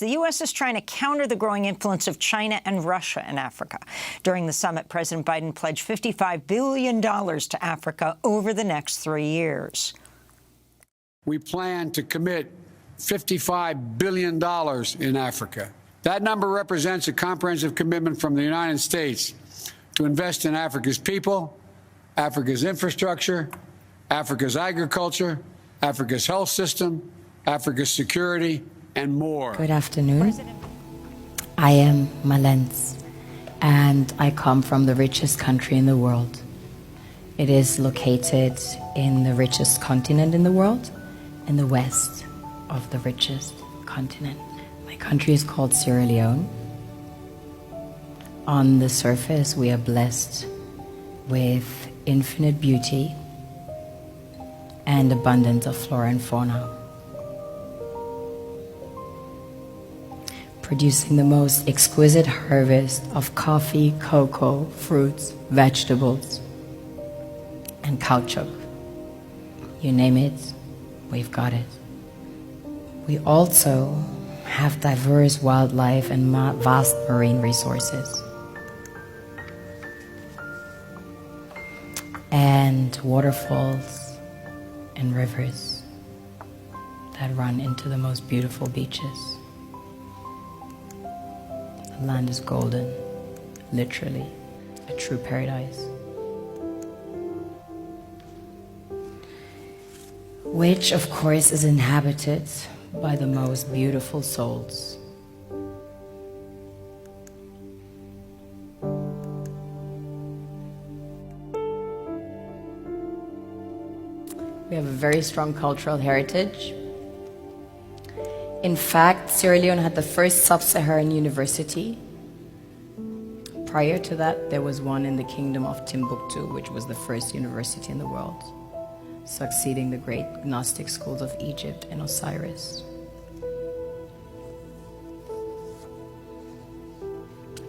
the U.S. is trying to counter the growing influence of China and Russia in Africa. During the summit, President Biden pledged $55 billion to Africa over the next 3 years. We plan to commit $55 billion in Africa. That number represents a comprehensive commitment from the United States to invest in Africa's people, Africa's infrastructure, Africa's agriculture, Africa's health system, Africa's security, and more. Good afternoon. I am Malens, and I come from the richest country in the world. It is located in the richest continent in the world, in the west of the richest continent. My country is called Sierra Leone. On the surface, we are blessed with infinite beauty and abundance of flora and fauna, producing the most exquisite harvest of coffee, cocoa, fruits, vegetables, and caoutchouc. You name it, we've got it. We also have diverse wildlife and vast marine resources, and waterfalls and rivers that run into the most beautiful beaches. The land is golden, literally, a true paradise, which of course is inhabited by the most beautiful souls. We have a very strong cultural heritage. In fact, Sierra Leone had the first sub-Saharan university. Prior to that, there was one in the Kingdom of Timbuktu, which was the first university in the world, succeeding the great Gnostic schools of Egypt and Osiris.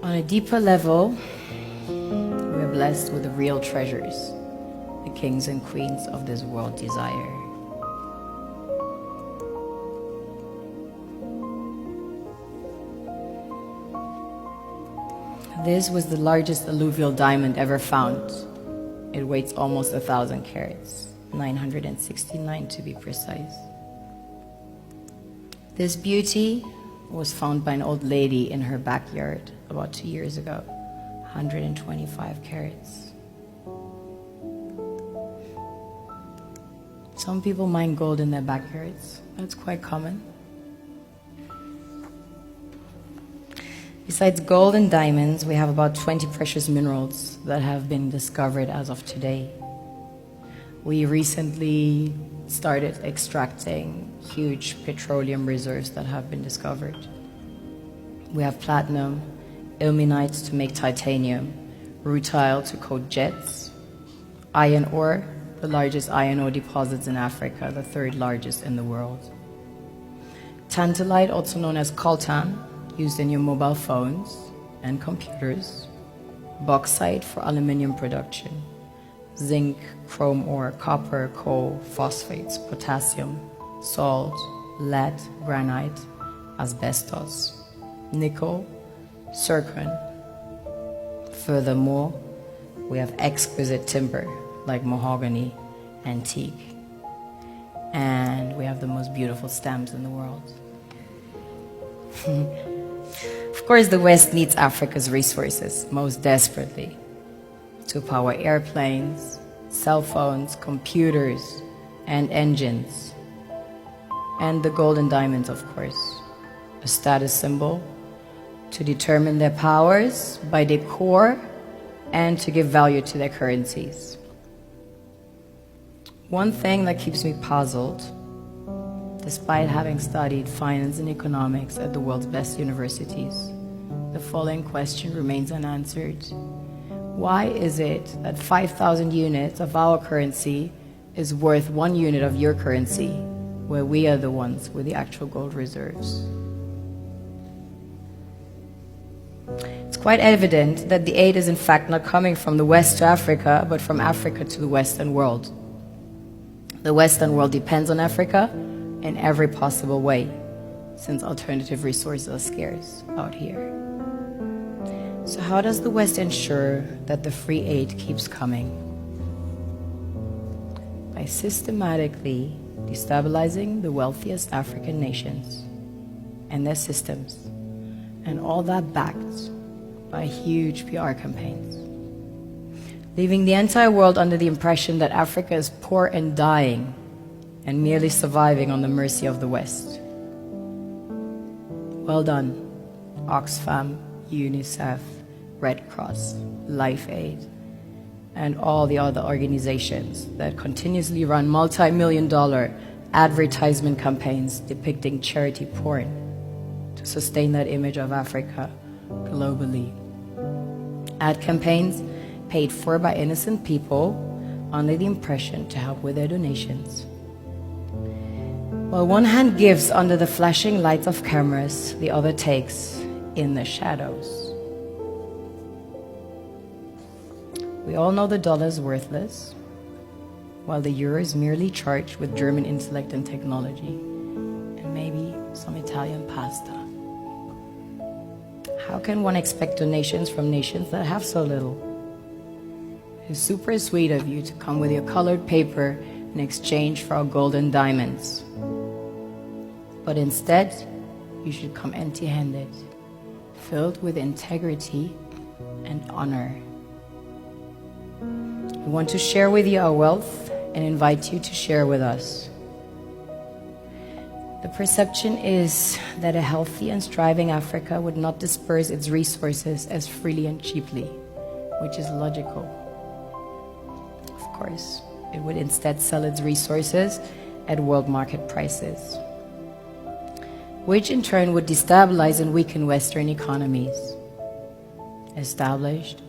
On a deeper level, we are blessed with the real treasures the kings and queens of this world desire. This was the largest alluvial diamond ever found. It weighs almost 1,000 carats, 969 to be precise. This beauty was found by an old lady in her backyard about 2 years ago, 125 carats. Some people mine gold in their backyards. That's quite common. Besides gold and diamonds, we have about 20 precious minerals that have been discovered as of today. We recently started extracting huge petroleum reserves that have been discovered. We have platinum, ilmenite to make titanium, rutile to coat jets, iron ore, the largest iron ore deposits in Africa, the third largest in the world. Tantalite, also known as coltan, used in your mobile phones and computers. Bauxite for aluminium production. Zinc, chrome ore, copper, coal, phosphates, potassium, salt, lead, granite, asbestos, nickel, zircon. Furthermore, we have exquisite timber like mahogany, antique, and we have the most beautiful stamps in the world. Of course, the West needs Africa's resources most desperately to power airplanes, cell phones, computers, and engines. And the gold and diamonds, of course, a status symbol to determine their powers by their core and to give value to their currencies. One thing that keeps me puzzled, despite having studied finance and economics at the world's best universities, the following question remains unanswered. Why is it that 5,000 units of our currency is worth 1 unit of your currency, where we are the ones with the actual gold reserves? It's quite evident that the aid is in fact not coming from the West to Africa, but from Africa to the Western world. The Western world depends on Africa in every possible way. since alternative resources are scarce out here. So how does the West ensure that the free aid keeps coming? By systematically destabilizing the wealthiest African nations and their systems, and all that backed by huge PR campaigns, leaving the entire world under the impression that Africa is poor and dying and merely surviving on the mercy of the West. Well done, Oxfam, UNICEF, Red Cross, Life Aid, and all the other organizations that continuously run multi-million-dollar advertisement campaigns depicting charity porn to sustain that image of Africa globally. Ad campaigns paid for by innocent people under the impression to help with their donations. While one hand gives under the flashing lights of cameras, the other takes in the shadows. We all know the dollar is worthless, while the euro is merely charged with German intellect and technology, and maybe some Italian pasta. How can one expect donations from nations that have so little? It's super sweet of you to come with your colored paper in exchange for our gold and diamonds. But instead, you should come empty-handed, filled with integrity and honor. We want to share with you our wealth and invite you to share with us. The perception is that a healthy and striving Africa would not disperse its resources as freely and cheaply, which is logical. Of course, it would instead sell its resources at world market prices, which in turn would destabilize and weaken Western economies, established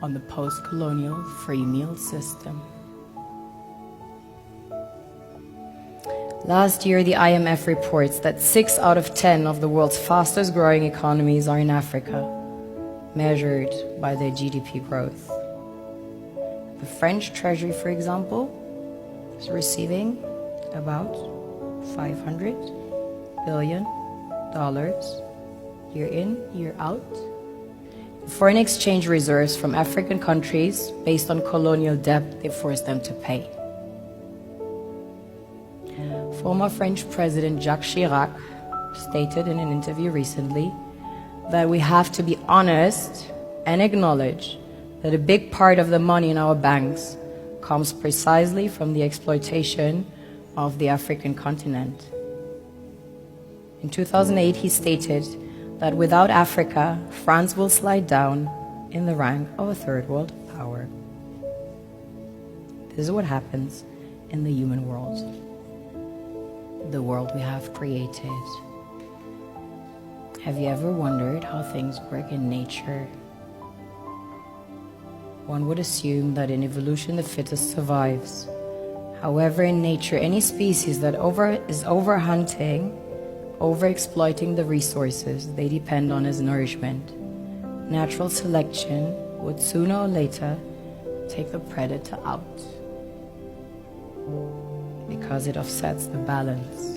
on the post-colonial free meal system. Last year, the IMF reports that 6 out of 10 of the world's fastest growing economies are in Africa, measured by their GDP growth. The French Treasury, for example, is receiving about $500 billion year in, year out. Foreign exchange reserves from African countries based on colonial debt they forced them to pay. Former French President Jacques Chirac stated in an interview recently that we have to be honest and acknowledge that a big part of the money in our banks comes precisely from the exploitation of the African continent. In 2008, he stated that without Africa, France will slide down in the rank of a third world power. This is what happens in the human world, the world we have created. Have you ever wondered how things work in nature? One would assume that in evolution the fittest survives. However, in nature, any species that is overhunting, overexploiting the resources they depend on as nourishment, natural selection would sooner or later take the predator out because it offsets the balance.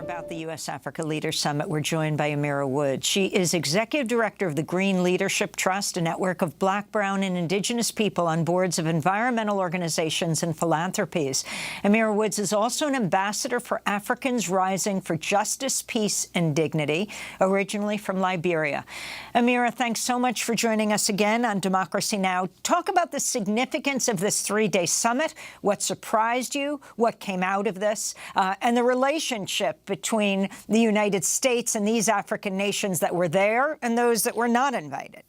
About the U.S.-Africa Leaders Summit, we're joined by Amira Woods. She is Executive Director of the Green Leadership Trust, a network of Black, Brown, and Indigenous people on boards of environmental organizations and philanthropies. Amira Woods is also an ambassador for Africans Rising for Justice, Peace, and Dignity, originally from Liberia. Amira, thanks so much for joining us again on Democracy Now! Talk about the significance of this 3-day summit, what surprised you, what came out of this, and the relationship between the United States and these African nations that were there and those that were not invited.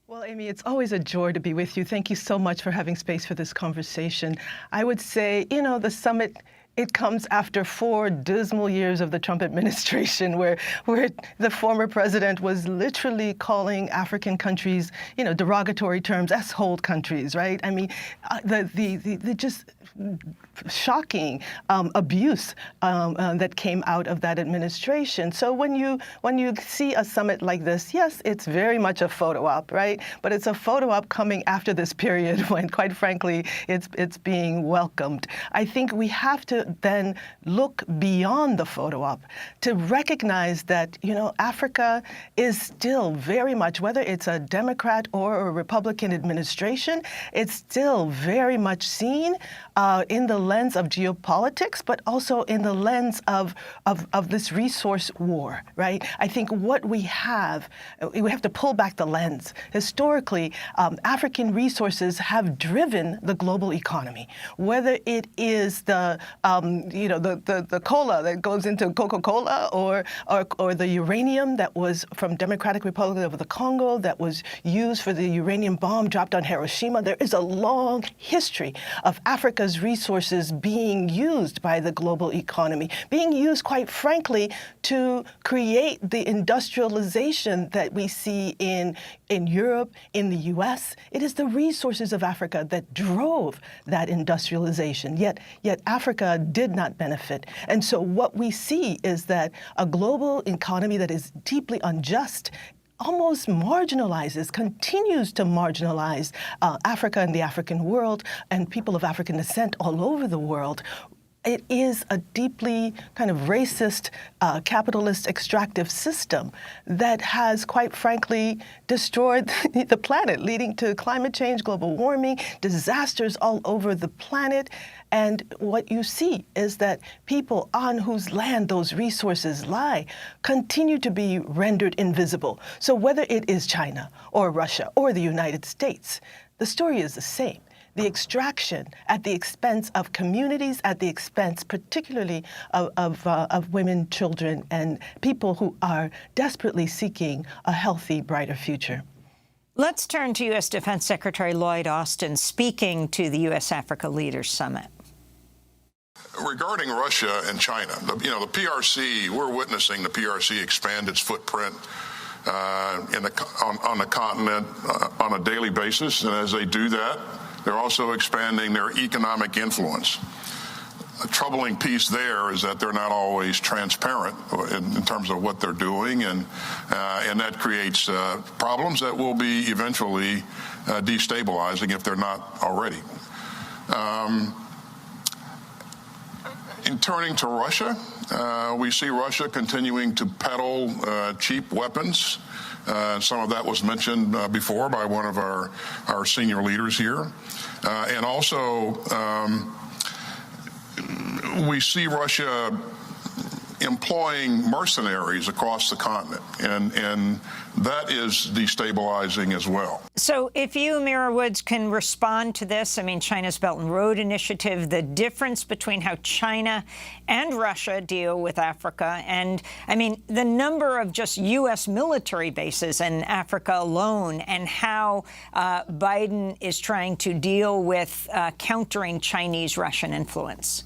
Well, Amy, it's always a joy to be with you. Thank you so much for having space for this conversation. I would say, you know, the summit, it comes after 4 dismal years of the Trump administration where the former president was literally calling African countries, you know, derogatory terms, S-hold countries, right? I mean, the just shocking abuse that came out of that administration. So when you see a summit like this, yes, it's very much a photo op, right? But it's a photo op coming after this period when, quite frankly, it's being welcomed. I think we have to to then look beyond the photo op, to recognize that, Africa is still very much, whether it's a Democrat or a Republican administration, it's still very much seen in the lens of geopolitics, but also in the lens of this resource war, right? I think what we have to pull back the lens. Historically, African resources have driven the global economy, whether it is the cola that goes into Coca-Cola or the uranium that was from Democratic Republic of the Congo that was used for the uranium bomb dropped on Hiroshima. There is a long history of Africa's resources being used by the global economy, being used, quite frankly, to create the industrialization that we see in Europe, in the US. It is the resources of Africa that drove that industrialization, yet Africa did not benefit. And so what we see is that a global economy that is deeply unjust almost continues to marginalize Africa and the African world and people of African descent all over the world. It is a deeply kind of racist, capitalist, extractive system that has, quite frankly, destroyed the planet, leading to climate change, global warming, disasters all over the planet. And what you see is that people on whose land those resources lie continue to be rendered invisible. So whether it is China or Russia or the United States, the story is the same. The extraction at the expense of communities, at the expense particularly of women, children, and people who are desperately seeking a healthy, brighter future. Let's turn to U.S. Defense Secretary Lloyd Austin speaking to the U.S.-Africa Leaders Summit. Regarding Russia and China, the PRC, we're witnessing the PRC expand its footprint on the continent on a daily basis, and as they do that, they're also expanding their economic influence. A troubling piece there is that they're not always transparent in terms of what they're doing, and that creates problems that will be eventually destabilizing if they're not already. In turning to Russia, we see Russia continuing to peddle cheap weapons. Some of that was mentioned before by one of our senior leaders here. And also, we see Russia employing mercenaries across the continent, and that is destabilizing as well. So if you, Amira Woods, can respond to this, I mean, China's Belt and Road Initiative, the difference between how China and Russia deal with Africa, and, I mean, the number of just U.S. military bases in Africa alone, and how Biden is trying to deal with countering Chinese-Russian influence.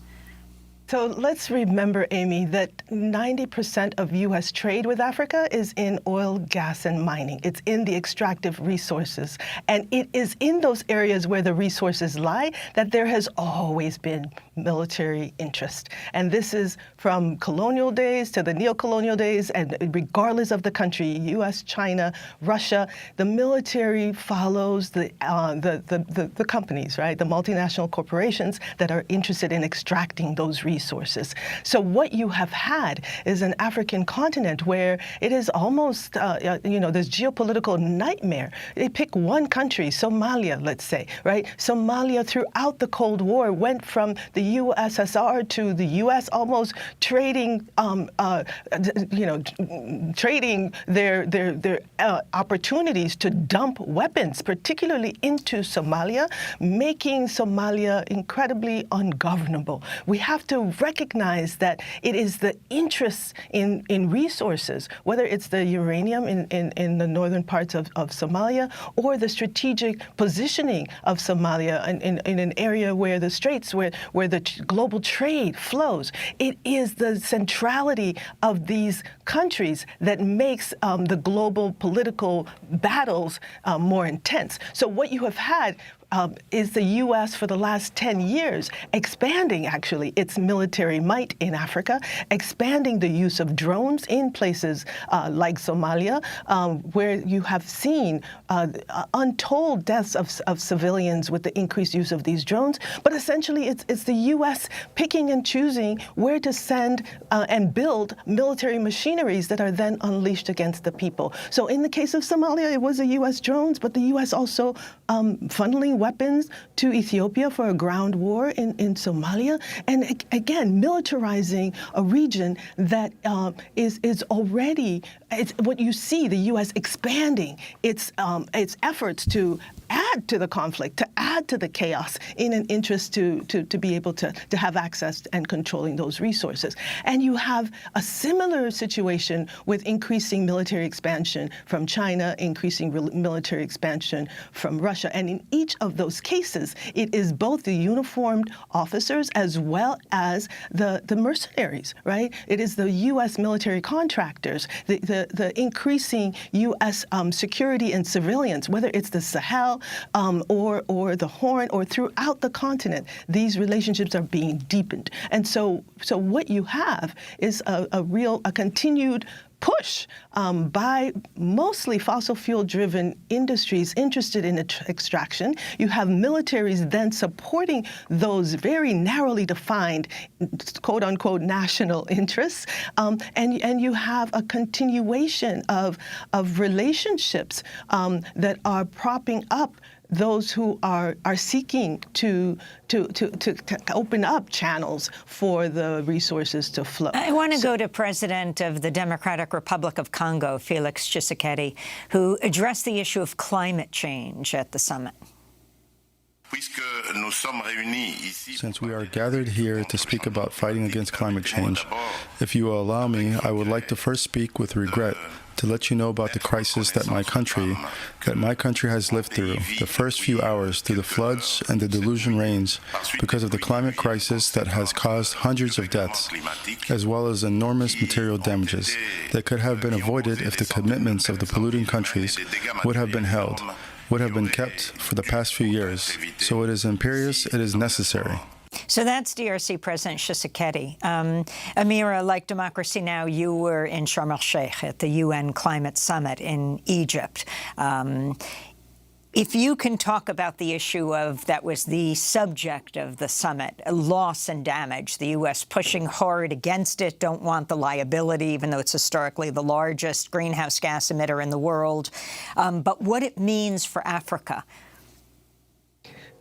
So let's remember, Amy, that 90% of U.S. trade with Africa is in oil, gas, and mining. It's in the extractive resources. And it is in those areas where the resources lie that there has always been military interest. And this is from colonial days to the neo-colonial days, and regardless of the country, U.S., China, Russia, the military follows the companies, right, the multinational corporations that are interested in extracting those resources. So what you have had is an African continent where it is almost, this geopolitical nightmare. They pick one country, Somalia, let's say, right? Somalia throughout the Cold War went from the USSR to the U.S., almost trading, trading their opportunities to dump weapons, particularly into Somalia, making Somalia incredibly ungovernable. We have to recognize that it is the interests in resources, whether it's the uranium in the northern parts of Somalia, or the strategic positioning of Somalia in an area where the straits, where the global trade flows. It is the centrality of these countries that makes the global political battles more intense. So what you have had is the U.S. for the last 10 years expanding, actually, its military might in Africa, expanding the use of drones in places like Somalia, where you have seen untold deaths of civilians with the increased use of these drones. But essentially, it's the U.S. picking and choosing where to send and build military machineries that are then unleashed against the people. So in the case of Somalia, it was the U.S. drones, but the U.S. also funneling weapons to Ethiopia for a ground war in Somalia. And again, militarizing a region that is already, it's what you see, the U.S. expanding its efforts to add to the conflict, to add to the chaos in an interest to be able to have access and controlling those resources. And you have a similar situation with increasing military expansion from China, increasing military expansion from Russia. And in each of those cases, it is both the uniformed officers as well as the mercenaries, right? It is the U.S. military contractors, the increasing U.S. Security and surveillance, whether it's the Sahel or the Horn or throughout the continent. These relationships are being deepened. And so what you have is a continued push by mostly fossil fuel-driven industries interested in extraction. You have militaries then supporting those very narrowly defined, quote-unquote, national interests, and you have a continuation of relationships that are propping up those who are seeking to open up channels for the resources to flow. I want to go to President of the Democratic Republic of Congo, Felix Tshisekedi, who addressed the issue of climate change at the summit. Since we are gathered here to speak about fighting against climate change, if you will allow me, I would like to first speak with regret to let you know about the crisis that my country has lived through the first few hours through the floods and the delusion rains because of the climate crisis that has caused hundreds of deaths, as well as enormous material damages that could have been avoided if the commitments of the polluting countries would have been kept for the past few years. So it is imperious, it is necessary. So that's DRC President Tshisekedi. Amira, like Democracy Now!, you were in Sharm el-Sheikh at the UN Climate Summit in Egypt. If you can talk about the issue that was the subject of the summit, loss and damage, the U.S. pushing hard against it, don't want the liability, even though it's historically the largest greenhouse gas emitter in the world, but what it means for Africa.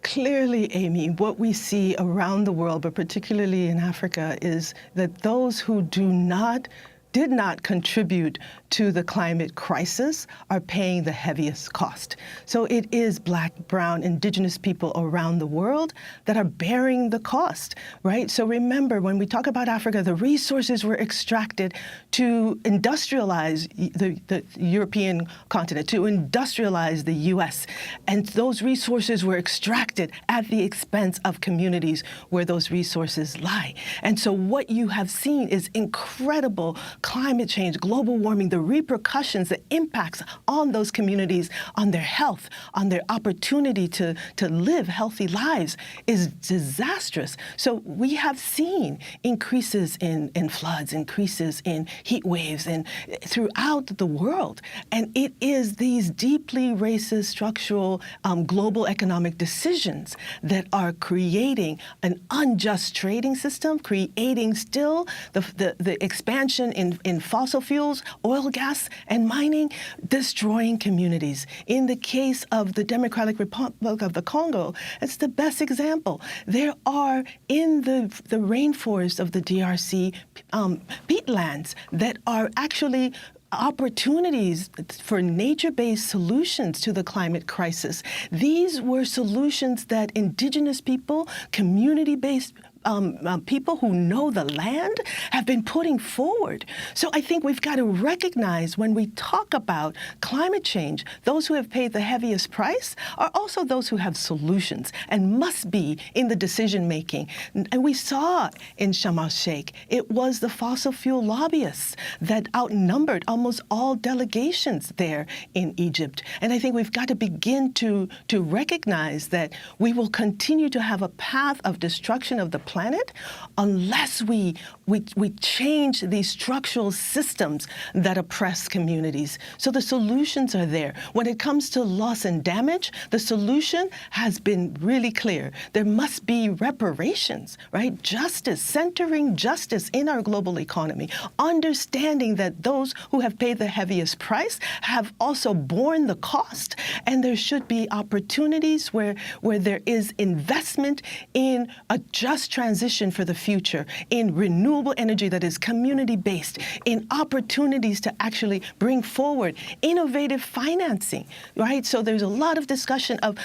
Clearly, Amy, what we see around the world, but particularly in Africa, is that those who did not contribute to the climate crisis are paying the heaviest cost. So it is Black, brown, indigenous people around the world that are bearing the cost, right? So remember, when we talk about Africa, the resources were extracted to industrialize the European continent, to industrialize the U.S. And those resources were extracted at the expense of communities where those resources lie. And so what you have seen is incredible climate change, global warming, the repercussions, the impacts on those communities, on their health, on their opportunity to live healthy lives is disastrous. So we have seen increases in floods, increases in heat waves and throughout the world. And it is these deeply racist, structural, global economic decisions that are creating an unjust trading system, creating still the expansion in fossil fuels, oil, gas, and mining, destroying communities. In the case of the Democratic Republic of the Congo, it's the best example. There are in the rainforest of the DRC peatlands that are actually opportunities for nature-based solutions to the climate crisis. These were solutions that indigenous people, community-based people who know the land have been putting forward. So I think we've got to recognize when we talk about climate change, those who have paid the heaviest price are also those who have solutions and must be in the decision making. And we saw in Sharm el-Sheikh, it was the fossil fuel lobbyists that outnumbered almost all delegations there in Egypt. And I think we've got to begin to recognize that we will continue to have a path of destruction of the planet unless we change these structural systems that oppress communities. So the solutions are there. When it comes to loss and damage, the solution has been really clear. There must be reparations, right? Justice, centering justice in our global economy, understanding that those who have paid the heaviest price have also borne the cost, and there should be opportunities where there is investment in a just transition for the future, in renewable energy that is community-based, in opportunities to actually bring forward innovative financing, right? So there's a lot of discussion of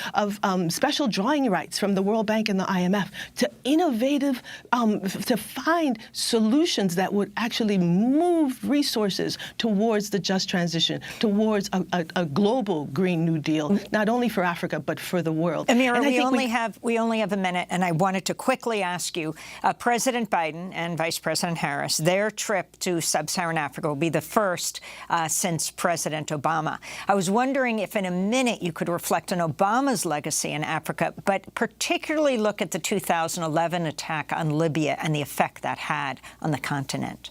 special drawing rights from the World Bank and the IMF to innovative, to find solutions that would actually move resources towards the just transition, towards a global Green New Deal, not only for Africa, but for the world. Amira, we only have a minute, and I wanted to quickly ask you, President Biden and Vice President Harris, their trip to sub-Saharan Africa will be the first since President Obama. I was wondering if in a minute you could reflect on Obama's legacy in Africa, but particularly look at the 2011 attack on Libya and the effect that had on the continent.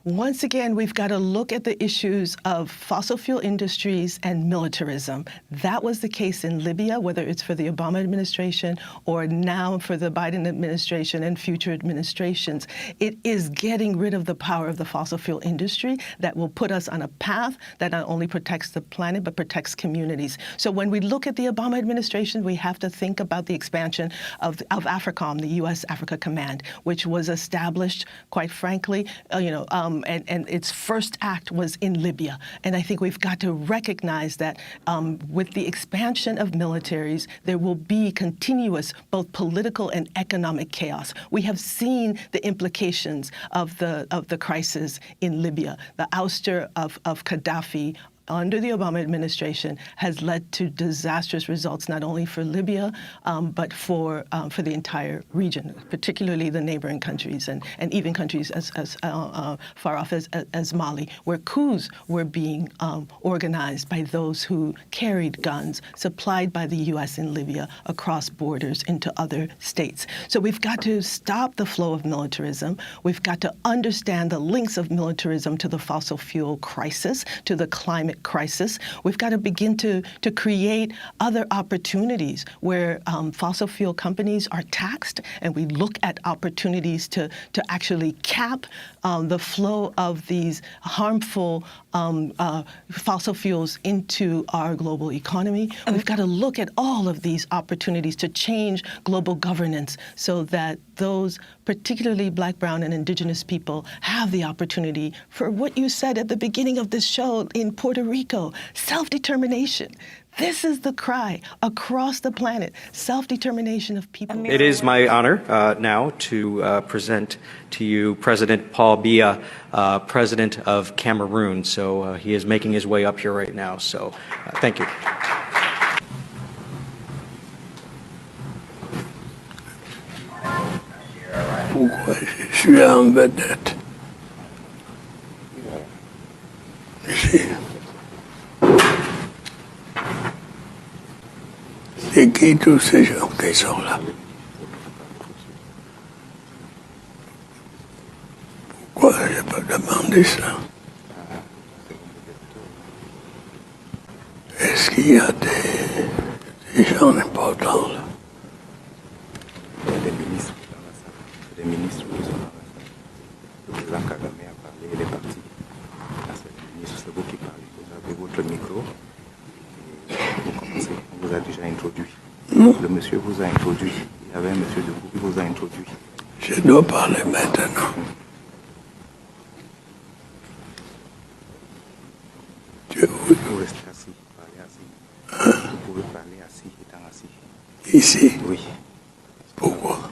Once again, we've got to look at the issues of fossil fuel industries and militarism. That was the case in Libya, whether it's for the Obama administration or now for the Biden administration and future administrations. It is getting rid of the power of the fossil fuel industry that will put us on a path that not only protects the planet, but protects communities. So when we look at the Obama administration, we have to think about the expansion of AFRICOM, the U.S. Africa Command, which was established, quite frankly, and its first act was in Libya. And I think we've got to recognize that with the expansion of militaries, there will be continuous both political and economic chaos. We have seen the implications of the crisis in Libya. The ouster of Gaddafi under the Obama administration has led to disastrous results, not only for Libya, but for the entire region, particularly the neighboring countries and even countries as far off as Mali, where coups were being organized by those who carried guns supplied by the U.S. in Libya across borders into other states. So we've got to stop the flow of militarism. We've got to understand the links of militarism to the fossil fuel crisis, to the climate crisis. We've got to begin to create other opportunities where fossil fuel companies are taxed, and we look at opportunities to actually cap the flow of these harmful fossil fuels into our global economy. We've got to look at all of these opportunities to change global governance so that those, particularly Black, Brown, and Indigenous people, have the opportunity for what you said at the beginning of this show in Puerto Rico, self-determination. This is the cry across the planet, self-determination of people. It is my honor now to present to you President Paul Biya, President of Cameroon. So he is making his way up here right now. So thank you. Pourquoi je suis en vedette ici. C'est qui tous ces gens qui sont là? Pourquoi je n'ai pas demandé ça? Est-ce qu'il y a des gens importants là? Les ministres qui sont là. Le président Kagame a parlé, il est parti. Là, c'est le ministre, c'est vous qui parlez. Vous avez votre micro. Vous commencez. On vous a déjà introduit. Le monsieur vous a introduit. Il y avait un monsieur debout qui vous a introduit. Je dois parler maintenant. Vous restez assis, parlez assis. Vous pouvez parler assis, étant assis. Ici? Oui. Pourquoi?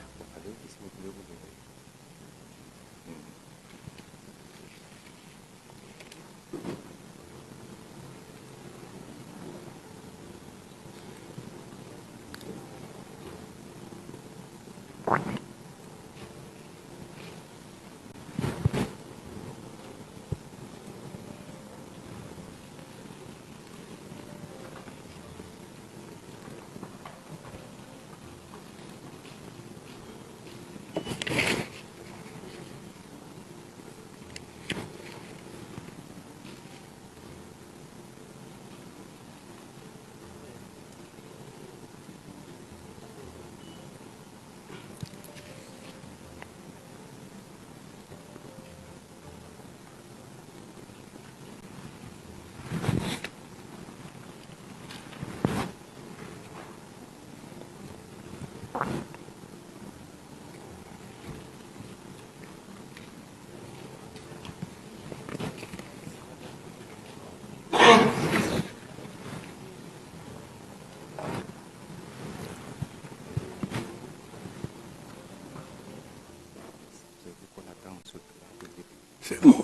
C'est bon.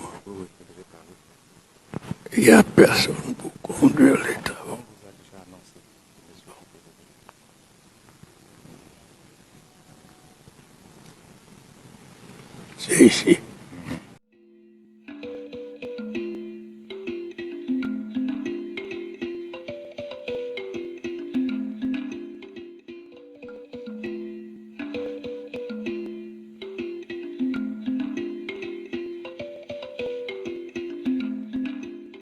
Il n'y a personne pour conduire l'État. C'est ici.